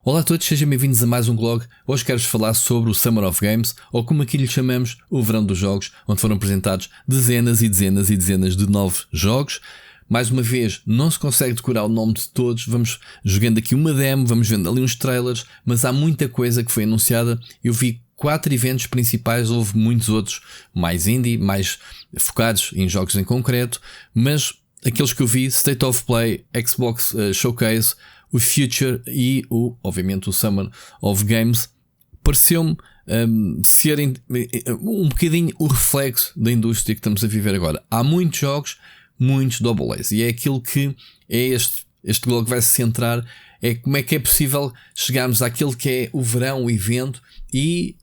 Olá a todos, sejam bem-vindos a mais um blog. Hoje quero-vos falar sobre o Summer of Games, ou como aqui lhe chamamos, o verão dos jogos, onde foram apresentados dezenas e dezenas e dezenas de novos jogos. Mais uma vez, não se consegue decorar o nome de todos, vamos jogando aqui uma demo, vamos vendo ali uns trailers, mas há muita coisa que foi anunciada. Eu vi 4 eventos principais, houve muitos outros mais indie, mais focados em jogos em concreto, mas aqueles que eu vi, State of Play, Xbox Showcase, o Future e obviamente o Summer of Games, pareceu-me serem um bocadinho o reflexo da indústria que estamos a viver agora. Há muitos jogos, muitos double A's, e é aquilo que é este blog vai se centrar, é como é que é possível chegarmos àquele que é o verão, o evento, e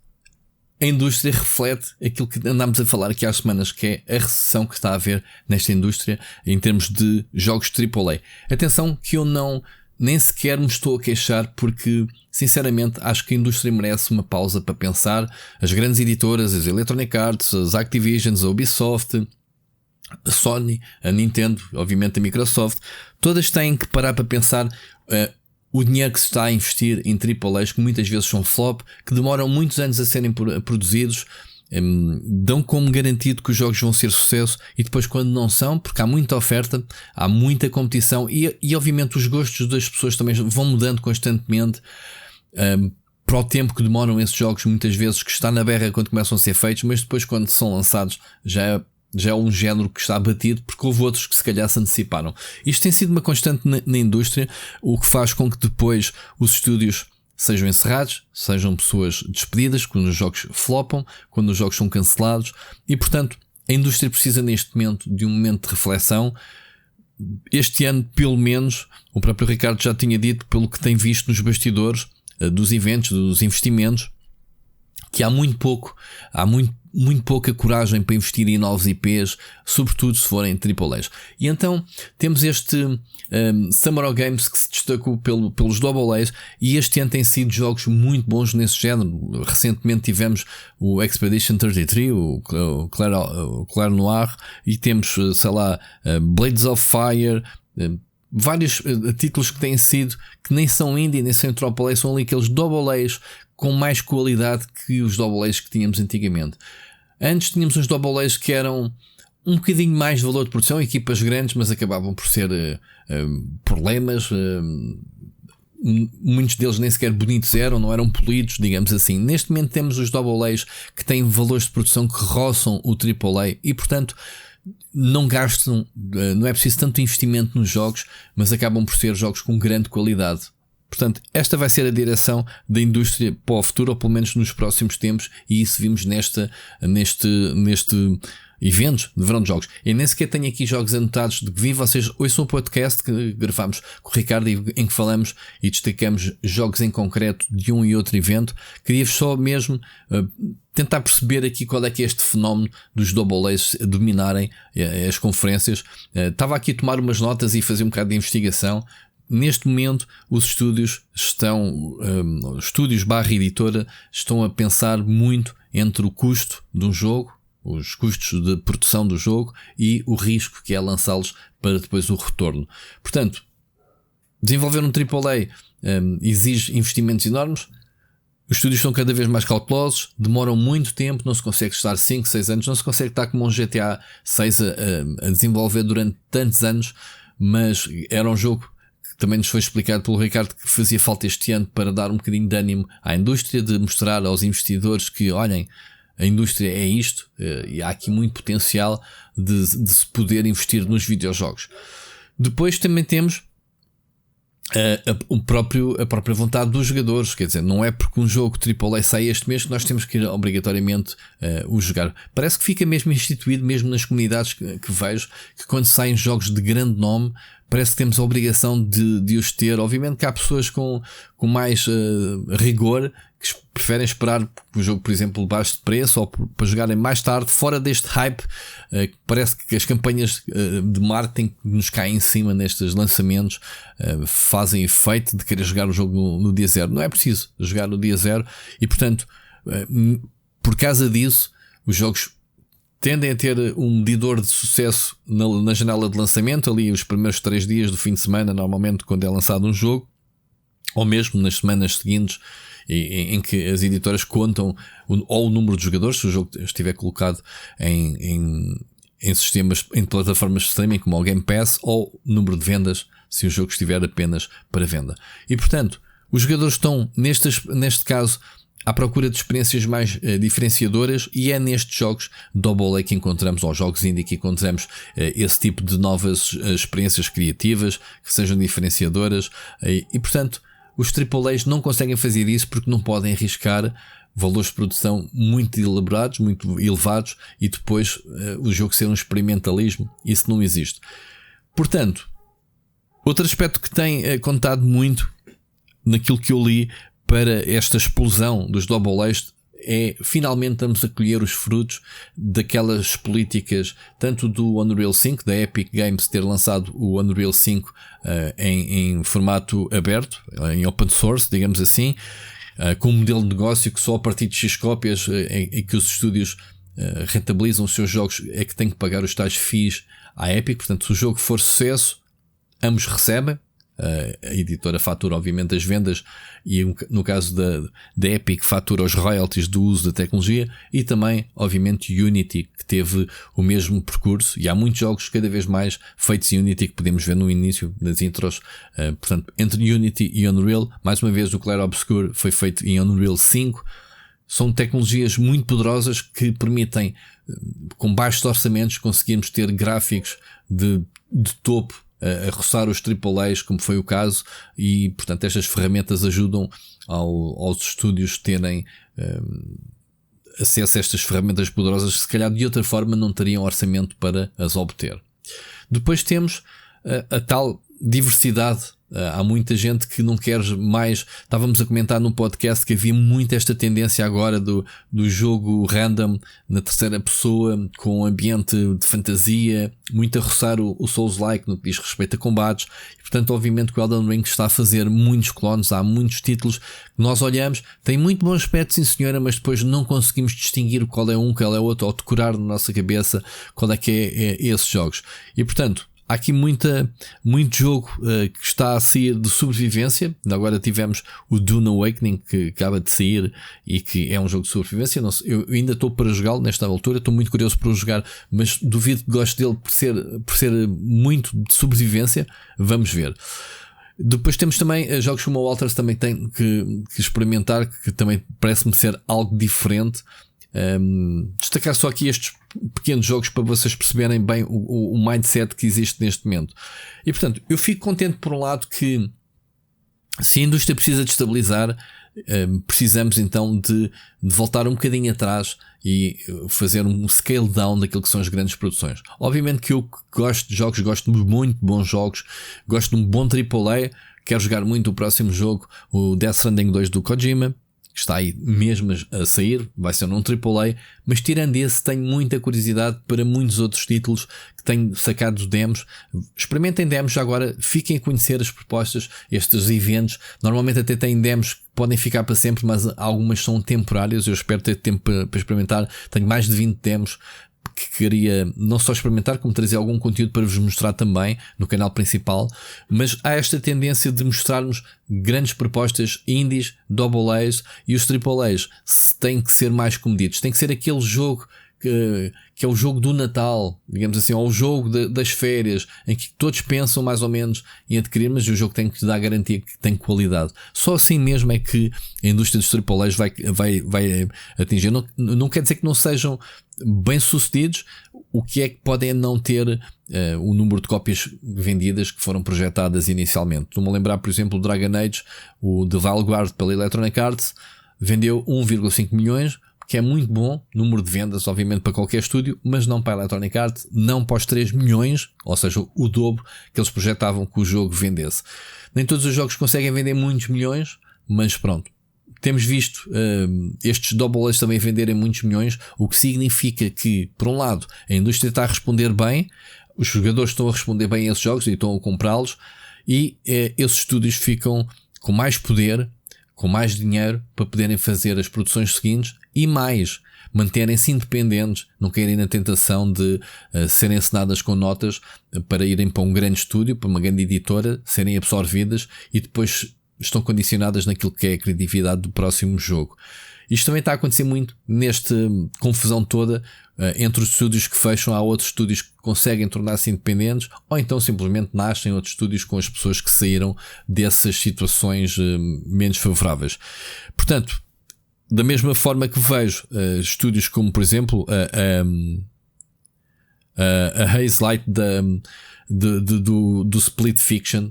a indústria reflete aquilo que andámos a falar aqui há semanas, que é a recessão que está a haver nesta indústria em termos de jogos AAA. Atenção que eu nem sequer me estou a queixar, porque sinceramente acho que a indústria merece uma pausa para pensar. As grandes editoras, as Electronic Arts, as Activisions, a Ubisoft, a Sony, a Nintendo, obviamente a Microsoft, todas têm que parar para pensar o dinheiro que se está a investir em AAAs, que muitas vezes são flop, que demoram muitos anos a serem produzidos, dão como garantido que os jogos vão ser sucesso, e depois quando não são, porque há muita oferta, há muita competição e obviamente os gostos das pessoas também vão mudando constantemente para o tempo que demoram esses jogos, muitas vezes que está na berra quando começam a ser feitos, mas depois quando são lançados já é um género que está batido, porque houve outros que se calhar se anteciparam. Isto tem sido uma constante na indústria, o que faz com que depois os estúdios sejam encerrados, sejam pessoas despedidas quando os jogos flopam, quando os jogos são cancelados, e portanto a indústria precisa neste momento de um momento de reflexão. Este ano, pelo menos, o próprio Ricardo já tinha dito, pelo que tem visto nos bastidores dos eventos, dos investimentos, que há muito pouca coragem para investir em novos IPs, sobretudo se forem AAAs. E então temos este Summer of Games que se destacou pelos double A's, e este ano tem sido jogos muito bons nesse género. Recentemente tivemos o Expedition 33, o Clair Noir, e temos, Blades of Fire, vários títulos que têm sido, que nem são indie, nem são AAA, são ali aqueles double A's com mais qualidade que os double A's que tínhamos antigamente. Antes tínhamos uns double A's que eram um bocadinho mais de valor de produção, equipas grandes, mas acabavam por ser problemas. Muitos deles nem sequer bonitos não eram polidos, digamos assim. Neste momento temos os double A's que têm valores de produção que roçam o AAA e, portanto, não gastam, não é preciso tanto investimento nos jogos, mas acabam por ser jogos com grande qualidade. Portanto, esta vai ser a direção da indústria para o futuro, ou pelo menos nos próximos tempos, e isso vimos neste eventos de verão de jogos. Eu nem sequer tenho aqui jogos anotados de que vi. Vocês ouçam o podcast que gravámos com o Ricardo, em que falamos e destacamos jogos em concreto de um e outro evento. Queria-vos só mesmo tentar perceber aqui qual é que é este fenómeno dos double A's dominarem as conferências. Estava aqui a tomar umas notas e fazer um bocado de investigação. Neste momento os estúdios /editora estão a pensar muito entre o custo de um jogo, os custos de produção do jogo, e o risco que é lançá-los para depois o retorno. Portanto, desenvolver um AAA exige investimentos enormes. Os estúdios são cada vez mais cautelosos, demoram muito tempo, não se consegue estar 5, 6 anos, não se consegue estar como um GTA 6 a desenvolver durante tantos anos, mas era um jogo que também nos foi explicado pelo Ricardo que fazia falta este ano para dar um bocadinho de ânimo à indústria, de mostrar aos investidores que, olhem, a indústria é isto, e há aqui muito potencial de se poder investir nos videojogos. Depois também temos a própria vontade dos jogadores. Quer dizer, não é porque um jogo AAA sai este mês que nós temos que ir obrigatoriamente o jogar. Parece que fica mesmo instituído, mesmo nas comunidades que vejo, que quando saem jogos de grande nome, parece que temos a obrigação de os ter. Obviamente que há pessoas com mais rigor que preferem esperar que o jogo, por exemplo, baixe de preço, ou para jogarem mais tarde, fora deste hype. Parece que as campanhas de marketing que nos caem em cima nestes lançamentos fazem efeito de querer jogar o jogo no dia zero. Não é preciso jogar no dia zero, e portanto, por causa disso, os jogos tendem a ter um medidor de sucesso na janela de lançamento, ali os primeiros 3 dias do fim de semana, normalmente quando é lançado um jogo, ou mesmo nas semanas seguintes, em que as editoras contam ou o número de jogadores, se o jogo estiver colocado em sistemas, em plataformas de streaming como o Game Pass, ou número de vendas se o jogo estiver apenas para venda. E portanto, os jogadores estão neste caso à procura de experiências mais diferenciadoras, e é nestes jogos AA que encontramos, ou jogos indie, que encontramos esse tipo de novas experiências criativas que sejam diferenciadoras, e portanto os AAAs não conseguem fazer isso porque não podem arriscar valores de produção muito elaborados, muito elevados, e depois o jogo ser um experimentalismo. Isso não existe. Portanto, outro aspecto que tem contado muito naquilo que eu li para esta explosão dos AAAs é finalmente estamos a colher os frutos daquelas políticas, tanto do Unreal 5, da Epic Games ter lançado o Unreal 5 em formato aberto, em open source, digamos assim, com um modelo de negócio que só a partir de X cópias em que os estúdios rentabilizam os seus jogos é que têm que pagar os tais fees à Epic. Portanto, se o jogo for sucesso, ambos recebem. A editora fatura obviamente as vendas, e no caso da Epic fatura os royalties do uso da tecnologia, e também obviamente Unity, que teve o mesmo percurso, e há muitos jogos cada vez mais feitos em Unity que podemos ver no início das intros. Portanto, entre Unity e Unreal, mais uma vez o Clair Obscur foi feito em Unreal 5. São tecnologias muito poderosas que permitem, com baixos orçamentos, conseguirmos ter gráficos de topo a roçar os AAAs, como foi o caso, e portanto estas ferramentas ajudam aos estúdios terem acesso a estas ferramentas poderosas que se calhar de outra forma não teriam orçamento para as obter. Depois temos a tal diversidade. Há muita gente que não quer mais. Estávamos a comentar num podcast que havia muito esta tendência agora do jogo random na terceira pessoa, com ambiente de fantasia, muito a roçar o Souls-like no que diz respeito a combates. E, portanto, obviamente que o Elden Ring está a fazer muitos clones. Há muitos títulos que nós olhamos, tem muito bom aspecto, sim senhora, mas depois não conseguimos distinguir qual é um, qual é outro, ou decorar na nossa cabeça qual é que é esses jogos. E portanto, há aqui muito jogo que está a sair de sobrevivência. Agora tivemos o Dune Awakening, que acaba de sair e que é um jogo de sobrevivência. Eu ainda estou para jogá-lo nesta altura, estou muito curioso para o jogar, mas duvido que goste dele por ser muito de sobrevivência. Vamos ver. Depois temos também jogos como o Walters também tem que experimentar, que também parece-me ser algo diferente. Destacar só aqui estes pequenos jogos para vocês perceberem bem o mindset que existe neste momento. E portanto, eu fico contente por um lado que, se a indústria precisa de estabilizar, precisamos então de voltar um bocadinho atrás e fazer um scale down daquilo que são as grandes produções. Obviamente que eu gosto de jogos, gosto de muito bons jogos, gosto de um bom AAA, quero jogar muito o próximo jogo, o Death Stranding 2 do Kojima, que está aí mesmo a sair, vai ser num AAA, mas tirando esse, tenho muita curiosidade para muitos outros títulos que tenho sacado demos. Experimentem demos já agora, fiquem a conhecer as propostas, estes eventos. Normalmente até têm demos que podem ficar para sempre, mas algumas são temporárias. Eu espero ter tempo para experimentar. Tenho mais de 20 demos que queria não só experimentar, como trazer algum conteúdo para vos mostrar também no canal principal. Mas há esta tendência de mostrarmos grandes propostas indies, AAAs, e os AAAs têm que ser mais comedidos. Tem que ser aquele jogo que é o jogo do Natal, digamos assim, ou o jogo das férias, em que todos pensam mais ou menos em adquirir, mas o jogo tem que dar a garantia que tem qualidade. Só assim mesmo é que a indústria dos AAAs vai atingir. Não quer dizer que não sejam bem sucedidos, o que é que podem não ter o número de cópias vendidas que foram projetadas inicialmente. Estou-me a lembrar, por exemplo, o Dragon Age, o The Vanguard pela Electronic Arts, vendeu 1,5 milhões, que é muito bom número de vendas, obviamente, para qualquer estúdio, mas não para a Electronic Arts, não para os 3 milhões, ou seja, o dobro que eles projetavam que o jogo vendesse. Nem todos os jogos conseguem vender muitos milhões, mas pronto. Temos visto estes AAAs também venderem muitos milhões, o que significa que, por um lado, a indústria está a responder bem, os jogadores estão a responder bem a esses jogos e estão a comprá-los, e esses estúdios ficam com mais poder, com mais dinheiro para poderem fazer as produções seguintes e mais, manterem-se independentes, não caírem na tentação de serem assinadas com notas para irem para um grande estúdio, para uma grande editora, serem absorvidas e depois estão condicionadas naquilo que é a criatividade do próximo jogo. Isto também está a acontecer muito nesta confusão toda. Entre os estúdios que fecham, há outros estúdios que conseguem tornar-se independentes, ou então simplesmente nascem outros estúdios com as pessoas que saíram dessas situações menos favoráveis. Portanto, da mesma forma que vejo estúdios como, por exemplo, a Haze Light do Split Fiction,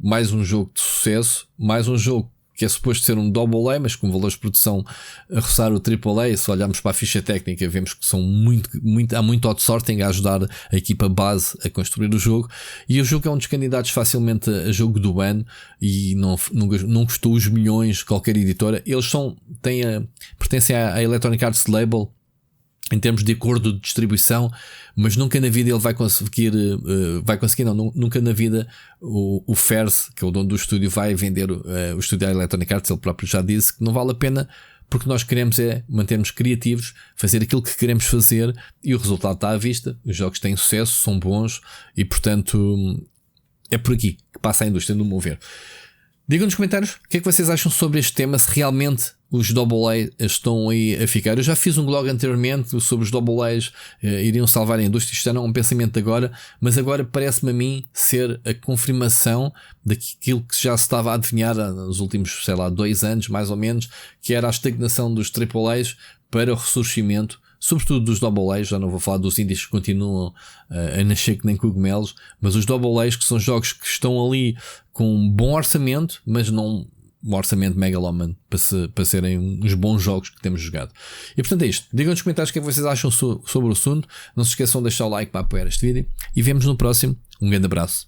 mais um jogo de sucesso, mais um jogo que é suposto ser um double A, mas com valores de produção a roçar o triple A. Se olharmos para a ficha técnica, vemos que há muito outsourcing a ajudar a equipa base a construir o jogo. E o jogo é um dos candidatos facilmente a jogo do ano e não custou os milhões de qualquer editora. Eles pertencem à Electronic Arts Label em termos de acordo de distribuição, mas nunca na vida ele vai conseguir, nunca na vida o Fers, que é o dono do estúdio, vai vender o estúdio da Electronic Arts. Ele próprio já disse que não vale a pena, porque nós queremos manter-nos criativos, fazer aquilo que queremos fazer, e o resultado está à vista. Os jogos têm sucesso, são bons, e portanto é por aqui que passa a indústria, no meu ver. Digam nos comentários o que é que vocês acham sobre este tema, se realmente os AA estão aí a ficar. Eu já fiz um blog anteriormente sobre os AAs iriam salvar a indústria. Isto não é um pensamento de agora, mas agora parece-me a mim ser a confirmação daquilo que já se estava a adivinhar nos últimos, 2 anos, mais ou menos, que era a estagnação dos AAAs para o ressurgimento, sobretudo dos AAs. Já não vou falar dos indies que continuam a nascer que nem cogumelos, mas os AAs, que são jogos que estão ali com um bom orçamento, mas não um orçamento megalómano para serem uns bons jogos que temos jogado. E portanto é isto. Digam nos comentários o que é que vocês acham sobre o assunto. Não se esqueçam de deixar o like para apoiar este vídeo e vemos no próximo. Um grande abraço.